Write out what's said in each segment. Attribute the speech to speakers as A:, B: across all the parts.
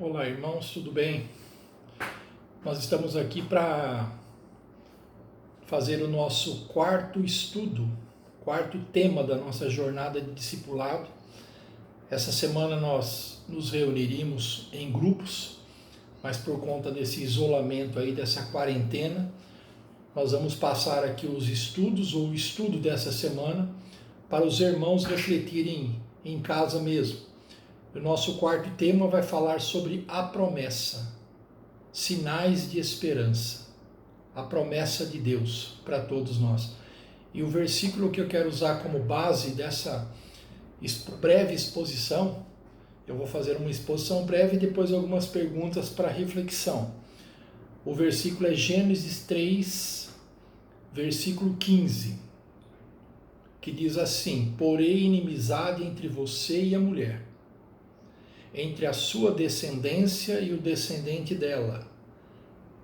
A: Olá, irmãos, tudo bem? Nós estamos aqui para fazer o nosso quarto estudo, quarto tema da nossa jornada de discipulado. Essa semana nós nos reuniríamos em grupos, mas por conta desse isolamento aí, dessa quarentena, nós vamos passar aqui os estudos, ou o estudo dessa semana, para os irmãos refletirem em casa mesmo. O nosso quarto tema vai falar sobre a promessa. Sinais de esperança, a promessa de Deus para todos nós. E o versículo que eu quero usar como base dessa breve exposição, eu vou fazer uma exposição breve e depois algumas perguntas para reflexão. O versículo é Gênesis 3, versículo 15, que diz assim: Porém inimizade entre você e a mulher, entre a sua descendência e o descendente dela.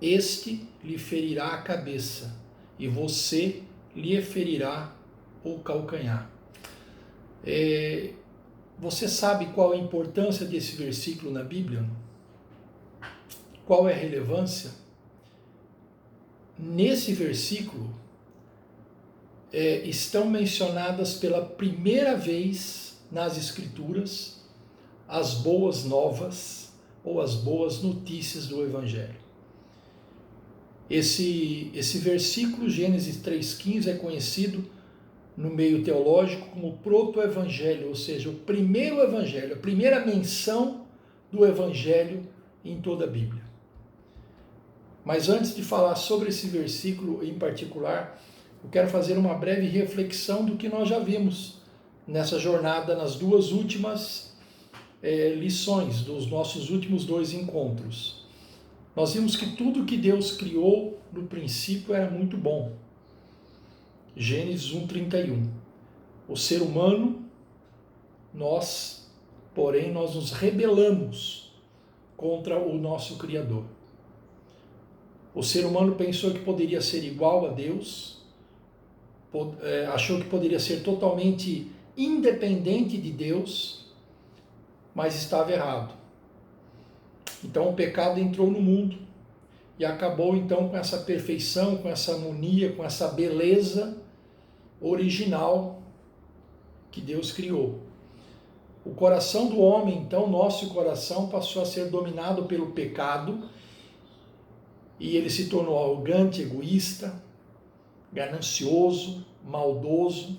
A: Este lhe ferirá a cabeça, e você lhe ferirá o calcanhar. Você sabe qual a importância desse versículo na Bíblia? Qual é a relevância? Nesse versículo estão mencionadas pela primeira vez nas Escrituras as boas novas ou as boas notícias do Evangelho. Esse versículo, Gênesis 3,15, é conhecido no meio teológico como proto-evangelho, ou seja, o primeiro evangelho, a primeira menção do evangelho em toda a Bíblia. Mas antes de falar sobre esse versículo em particular, eu quero fazer uma breve reflexão do que nós já vimos nessa jornada, nas duas últimas lições, dos nossos últimos 2 encontros. Nós vimos que tudo que Deus criou no princípio era muito bom. Gênesis 1:31. O ser humano, nós nos rebelamos contra o nosso Criador. O ser humano pensou que poderia ser igual a Deus, achou que poderia ser totalmente independente de Deus, mas estava errado. Então o pecado entrou no mundo e acabou então com essa perfeição, com essa harmonia, com essa beleza original que Deus criou. O coração do homem, então, nosso coração, passou a ser dominado pelo pecado e ele se tornou arrogante, egoísta, ganancioso, maldoso.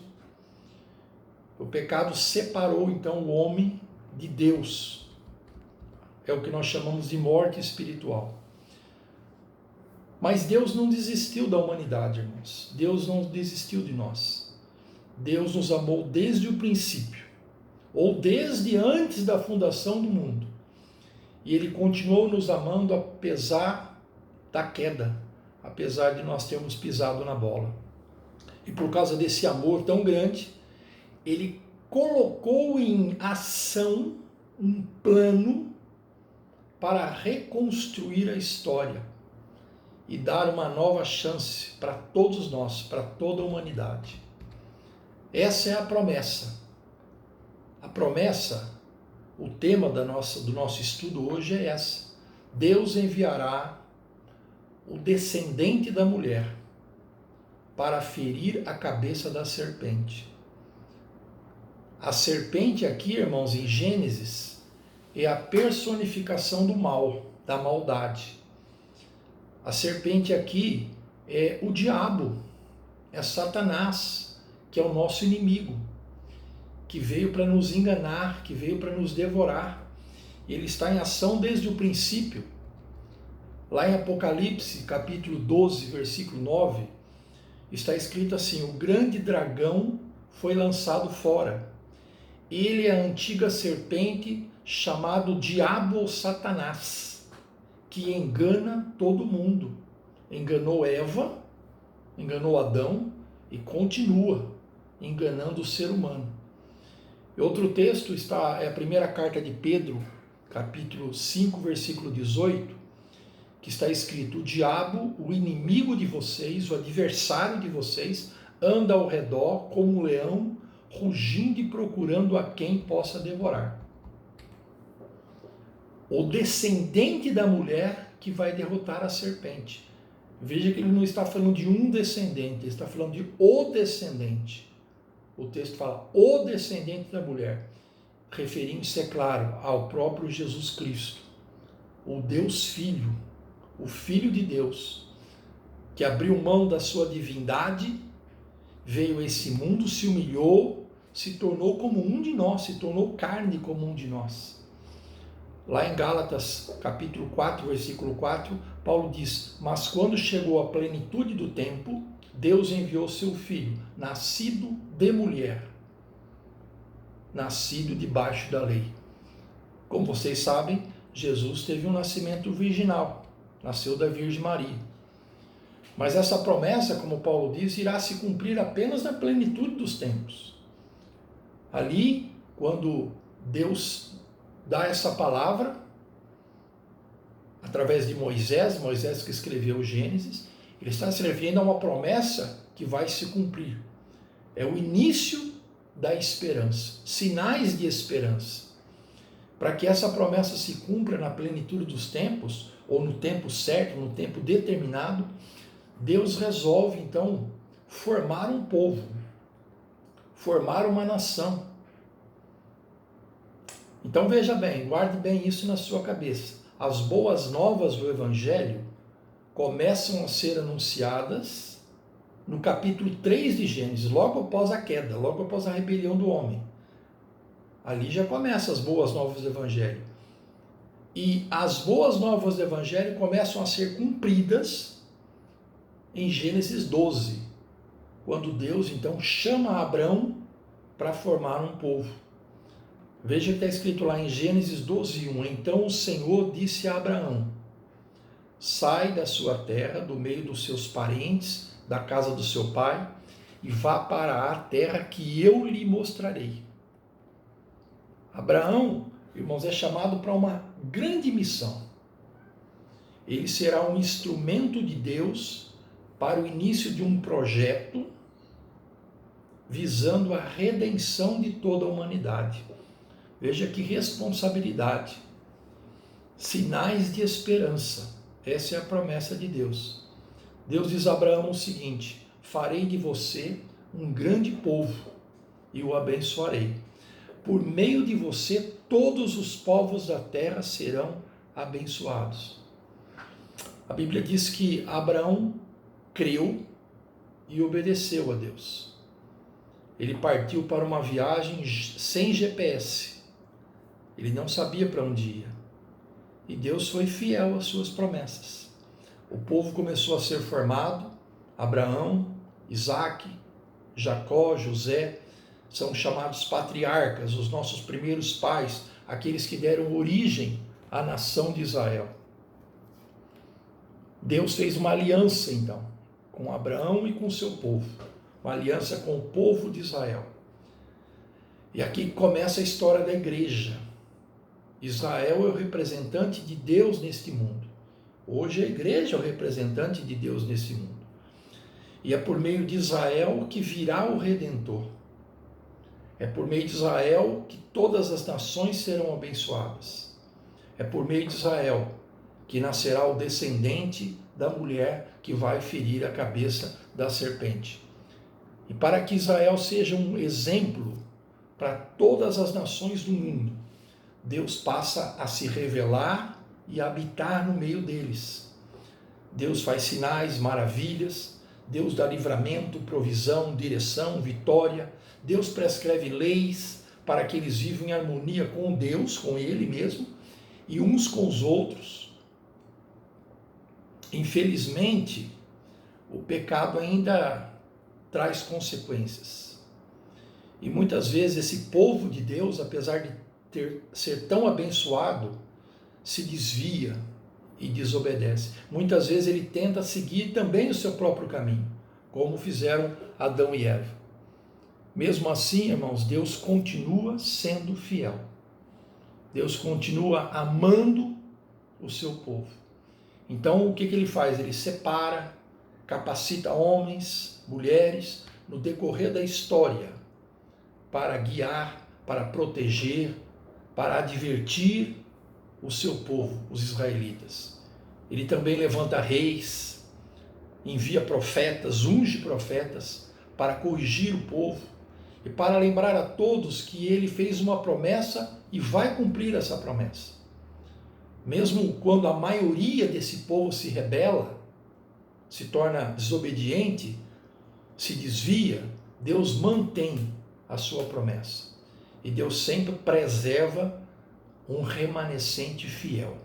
A: O pecado separou então o homem de Deus. É o que nós chamamos de morte espiritual. Mas Deus não desistiu da humanidade, irmãos. Deus não desistiu de nós. Deus nos amou desde o princípio, ou desde antes da fundação do mundo. E Ele continuou nos amando apesar da queda, apesar de nós termos pisado na bola. E por causa desse amor tão grande, Ele colocou em ação um plano para reconstruir a história e dar uma nova chance para todos nós, para toda a humanidade. Essa é a promessa. A promessa, o tema do nosso estudo hoje é essa. Deus enviará o descendente da mulher para ferir a cabeça da serpente. A serpente aqui, irmãos, em Gênesis, é a personificação do mal, da maldade. A serpente aqui é o diabo, é Satanás, que é o nosso inimigo, que veio para nos enganar, que veio para nos devorar. Ele está em ação desde o princípio. Lá em Apocalipse, capítulo 12, versículo 9, está escrito assim: o grande dragão foi lançado fora. Ele é a antiga serpente, chamado Diabo ou Satanás, que engana todo mundo. Enganou Eva, enganou Adão e continua enganando o ser humano. E outro texto é a primeira carta de Pedro, capítulo 5, versículo 18, que está escrito: o diabo, o inimigo de vocês, o adversário de vocês, anda ao redor como um leão, rugindo e procurando a quem possa devorar. o descendente da mulher que vai derrotar a serpente. Veja que ele não está falando de um descendente, ele está falando de o descendente. O texto fala o descendente da mulher, referindo-se, é claro, ao próprio Jesus Cristo, o Deus Filho, o Filho de Deus, que abriu mão da sua divindade, veio a esse mundo, se humilhou, se tornou como um de nós, se tornou carne como um de nós. Lá em Gálatas, capítulo 4, versículo 4, Paulo diz: mas quando chegou a plenitude do tempo, Deus enviou seu Filho, nascido de mulher, nascido debaixo da lei. Como vocês sabem, Jesus teve um nascimento virginal, nasceu da Virgem Maria. Mas essa promessa, como Paulo diz, irá se cumprir apenas na plenitude dos tempos. Ali, quando Deus dá essa palavra, através de Moisés que escreveu o Gênesis, ele está se referindo a uma promessa que vai se cumprir. É o início da esperança, sinais de esperança. Para que essa promessa se cumpra na plenitude dos tempos, ou no tempo certo, no tempo determinado, Deus resolve, então, formar um povo, formar uma nação. Então veja bem, guarde bem isso na sua cabeça. As boas novas do Evangelho começam a ser anunciadas no capítulo 3 de Gênesis, logo após a queda, logo após a rebelião do homem. Ali já começam as boas novas do Evangelho. E as boas novas do Evangelho começam a ser cumpridas em Gênesis 12, quando Deus então chama Abrão para formar um povo. Veja que está escrito lá em Gênesis 12:1. Então o Senhor disse a Abraão: sai da sua terra, do meio dos seus parentes, da casa do seu pai, e vá para a terra que eu lhe mostrarei. Abraão, irmãos, é chamado para uma grande missão. Ele será um instrumento de Deus para o início de um projeto visando a redenção de toda a humanidade. Veja que responsabilidade. Sinais de esperança. Essa é a promessa de Deus. Deus diz a Abraão o seguinte: farei de você um grande povo e o abençoarei. Por meio de você, todos os povos da terra serão abençoados. A Bíblia diz que Abraão creu e obedeceu a Deus. Ele partiu para uma viagem sem GPS. Ele não sabia para onde ia. E Deus foi fiel às suas promessas. O povo começou a ser formado. Abraão, Isaque, Jacó, José, são chamados patriarcas, os nossos primeiros pais, aqueles que deram origem à nação de Israel. Deus fez uma aliança, então, com Abraão e com o seu povo. Uma aliança com o povo de Israel. E aqui começa a história da igreja. Israel é o representante de Deus neste mundo. Hoje a igreja é o representante de Deus nesse mundo. E é por meio de Israel que virá o Redentor. É por meio de Israel que todas as nações serão abençoadas. É por meio de Israel que nascerá o descendente da mulher que vai ferir a cabeça da serpente. E para que Israel seja um exemplo para todas as nações do mundo, Deus passa a se revelar e habitar no meio deles. Deus faz sinais, maravilhas, Deus dá livramento, provisão, direção, vitória. Deus prescreve leis para que eles vivam em harmonia com Deus, com Ele mesmo, e uns com os outros. Infelizmente, o pecado ainda traz consequências. E muitas vezes esse povo de Deus, apesar de ser tão abençoado, se desvia e desobedece. Muitas vezes ele tenta seguir também o seu próprio caminho, como fizeram Adão e Eva. Mesmo assim, irmãos, Deus continua sendo fiel. Deus continua amando o seu povo. Então, o que ele faz? Ele separa, capacita homens, mulheres, no decorrer da história, para guiar, para proteger, para advertir o seu povo, os israelitas. Ele também levanta reis, envia profetas, unge profetas para corrigir o povo e para lembrar a todos que ele fez uma promessa e vai cumprir essa promessa. Mesmo quando a maioria desse povo se rebela, se torna desobediente, se desvia, Deus mantém a sua promessa. E Deus sempre preserva um remanescente fiel,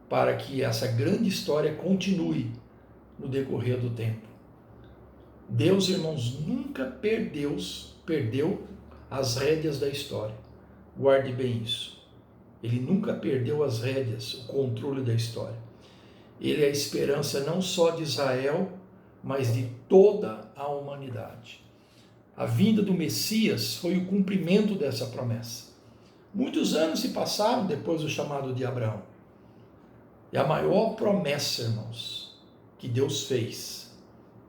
A: para que essa grande história continue no decorrer do tempo. Deus, irmãos, nunca perdeu as rédeas da história. Guarde bem isso. Ele nunca perdeu as rédeas, o controle da história. Ele é a esperança não só de Israel, mas de toda a humanidade. A vinda do Messias foi o cumprimento dessa promessa. Muitos anos se passaram depois do chamado de Abraão. E a maior promessa, irmãos, que Deus fez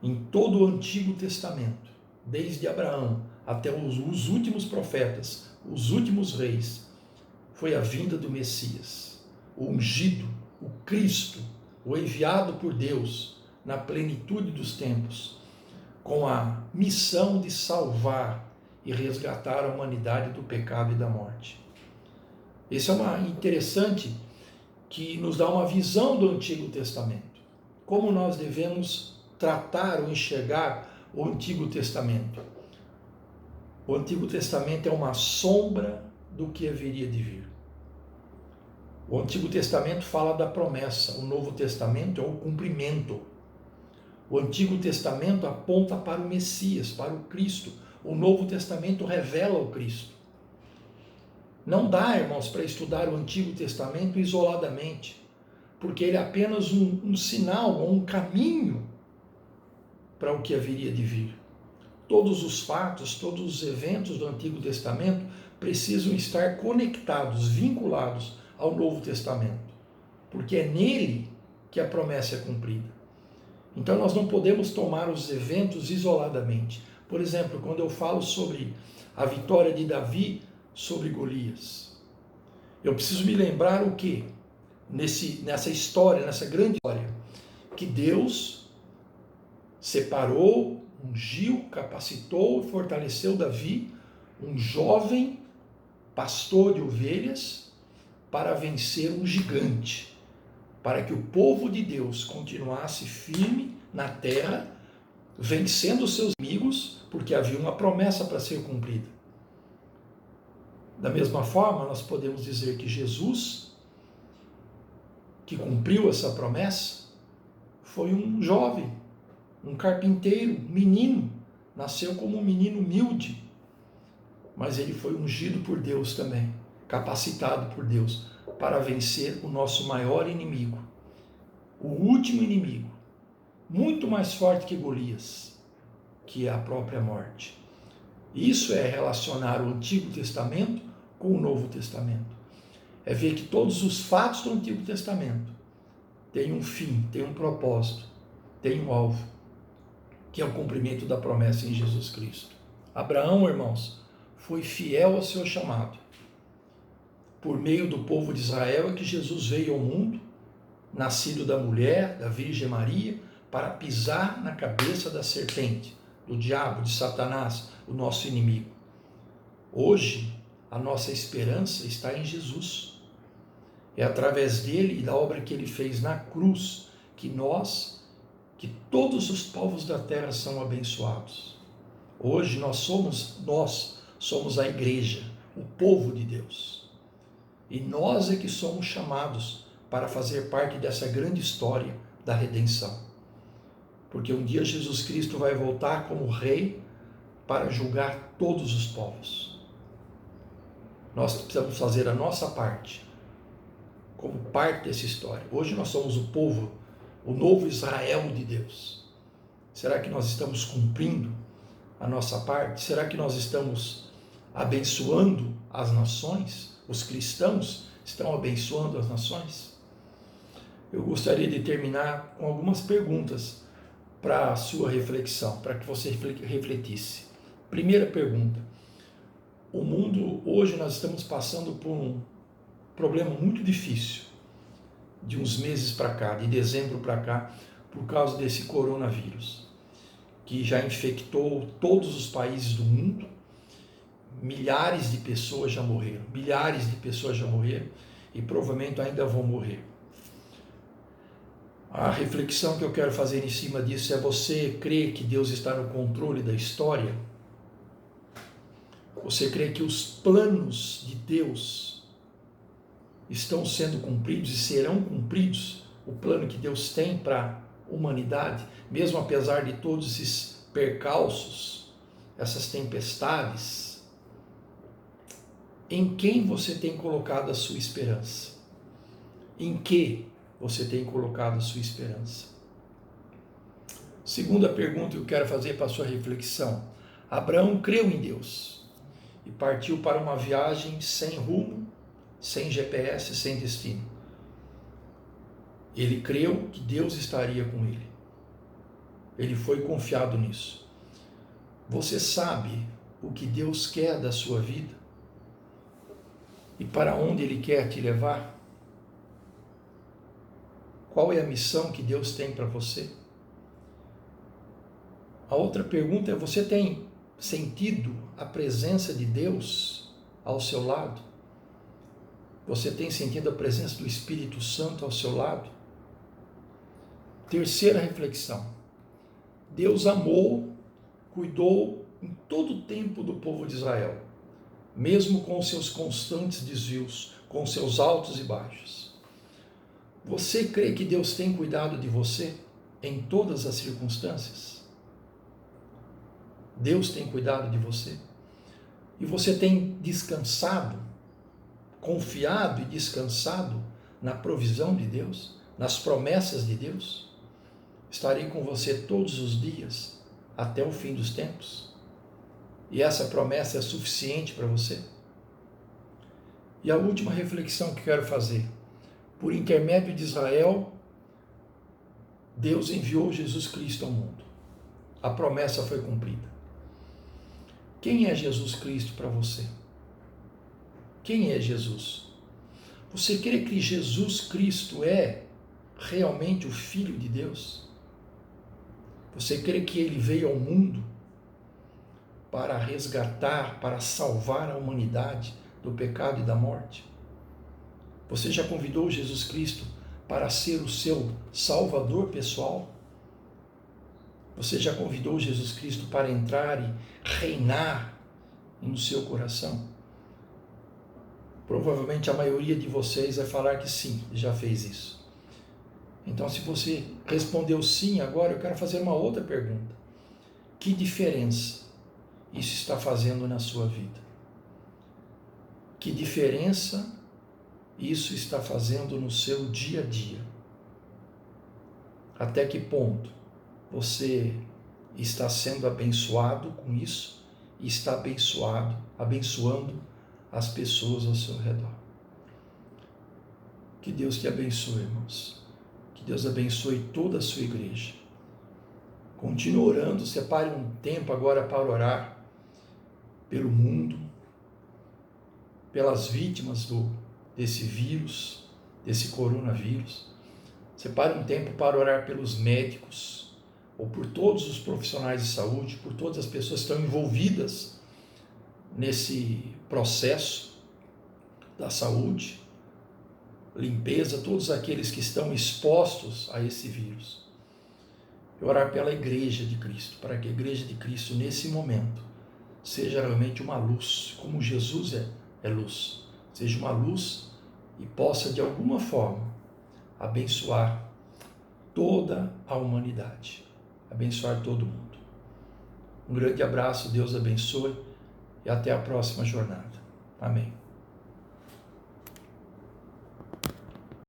A: em todo o Antigo Testamento, desde Abraão até os últimos profetas, os últimos reis, foi a vinda do Messias, o ungido, o Cristo, o enviado por Deus na plenitude dos tempos, com a missão de salvar e resgatar a humanidade do pecado e da morte. Esse é uma interessante que nos dá uma visão do Antigo Testamento. Como nós devemos tratar ou enxergar o Antigo Testamento? O Antigo Testamento é uma sombra do que haveria de vir. O Antigo Testamento fala da promessa, o Novo Testamento é o cumprimento. O Antigo Testamento aponta para o Messias, para o Cristo. O Novo Testamento revela o Cristo. Não dá, irmãos, para estudar o Antigo Testamento isoladamente, porque ele é apenas um sinal, um caminho para o que haveria de vir. Todos os fatos, todos os eventos do Antigo Testamento precisam estar conectados, vinculados ao Novo Testamento, porque é nele que a promessa é cumprida. Então nós não podemos tomar os eventos isoladamente. Por exemplo, quando eu falo sobre a vitória de Davi sobre Golias, eu preciso me lembrar o quê? Nessa história, nessa grande história, que Deus separou, ungiu, capacitou e fortaleceu Davi, um jovem pastor de ovelhas, para vencer um gigante, para que o povo de Deus continuasse firme na terra, vencendo os seus inimigos, porque havia uma promessa para ser cumprida. Da mesma forma, nós podemos dizer que Jesus, que cumpriu essa promessa, foi um jovem, um carpinteiro, um menino, nasceu como um menino humilde, mas ele foi ungido por Deus também, capacitado por Deus para vencer o nosso maior inimigo, o último inimigo, muito mais forte que Golias, que é a própria morte. Isso é relacionar o Antigo Testamento com o Novo Testamento. É ver que todos os fatos do Antigo Testamento têm um fim, têm um propósito, têm um alvo, que é o cumprimento da promessa em Jesus Cristo. Abraão, irmãos, foi fiel ao seu chamado. Por meio do povo de Israel é que Jesus veio ao mundo, nascido da mulher, da Virgem Maria, para pisar na cabeça da serpente, do diabo, de Satanás, o nosso inimigo. Hoje, a nossa esperança está em Jesus. É através dele e da obra que ele fez na cruz que todos os povos da terra são abençoados. Hoje nós somos a igreja, o povo de Deus. E nós é que somos chamados para fazer parte dessa grande história da redenção. Porque um dia Jesus Cristo vai voltar como rei para julgar todos os povos. Nós precisamos fazer a nossa parte, como parte dessa história. Hoje nós somos o povo, o novo Israel de Deus. Será que nós estamos cumprindo a nossa parte? Será que nós estamos abençoando as nações? Os cristãos estão abençoando as nações? Eu gostaria de terminar com algumas perguntas para a sua reflexão, para que você refletisse. Primeira pergunta: o mundo, hoje nós estamos passando por problema muito difícil de uns meses para cá, de dezembro para cá, por causa desse coronavírus, que já infectou todos os países do mundo. Milhares de pessoas já morreram, milhares de pessoas já morreram e provavelmente ainda vão morrer. A reflexão que eu quero fazer em cima disso é: você crê que Deus está no controle da história? Você crê que os planos de Deus estão sendo cumpridos e serão cumpridos? O plano que Deus tem para a humanidade, mesmo apesar de todos esses percalços, essas tempestades? Em quem você tem colocado a sua esperança? Em que você tem colocado a sua esperança? Segunda pergunta que eu quero fazer para a sua reflexão. Abraão creu em Deus e partiu para uma viagem sem rumo, sem GPS, sem destino. Ele creu que Deus estaria com ele. Ele foi confiado nisso. Você sabe o que Deus quer da sua vida? E para onde Ele quer te levar? Qual é a missão que Deus tem para você? A outra pergunta é: você tem sentido a presença de Deus ao seu lado? Você tem sentido a presença do Espírito Santo ao seu lado? Terceira reflexão: Deus amou, cuidou em todo o tempo do povo de Israel, mesmo com seus constantes desvios, com seus altos e baixos. Você crê que Deus tem cuidado de você em todas as circunstâncias? Deus tem cuidado de você? E você tem descansado, confiado e descansado na provisão de Deus, nas promessas de Deus? Estarei com você todos os dias, até o fim dos tempos. E essa promessa é suficiente para você? E a última reflexão que quero fazer: por intermédio de Israel, Deus enviou Jesus Cristo ao mundo. A promessa foi cumprida. Quem é Jesus Cristo para você? Quem é Jesus? Você crê que Jesus Cristo é realmente o Filho de Deus? Você crê que Ele veio ao mundo para resgatar, para salvar a humanidade do pecado e da morte? Você já convidou Jesus Cristo para ser o seu Salvador pessoal? Você já convidou Jesus Cristo para entrar e reinar no seu coração? Provavelmente a maioria de vocês vai falar que sim, já fez isso. Então, se você respondeu sim, agora eu quero fazer uma outra pergunta: que diferença isso está fazendo na sua vida? Que diferença isso está fazendo no seu dia a dia? Até que ponto você está sendo abençoado com isso e está abençoando as pessoas ao seu redor? Que Deus te abençoe, irmãos. Que Deus abençoe toda a sua igreja. Continue orando, separe um tempo agora para orar pelo mundo, pelas vítimas desse vírus, desse coronavírus. Separe um tempo para orar pelos médicos, ou por todos os profissionais de saúde, por todas as pessoas que estão envolvidas nesse processo da saúde, limpeza, todos aqueles que estão expostos a esse vírus. E orar pela Igreja de Cristo, para que a Igreja de Cristo, nesse momento, seja realmente uma luz, como Jesus é luz. Seja uma luz e possa, de alguma forma, abençoar toda a humanidade, abençoar todo mundo. Um grande abraço, Deus abençoe e até a próxima jornada. Amém.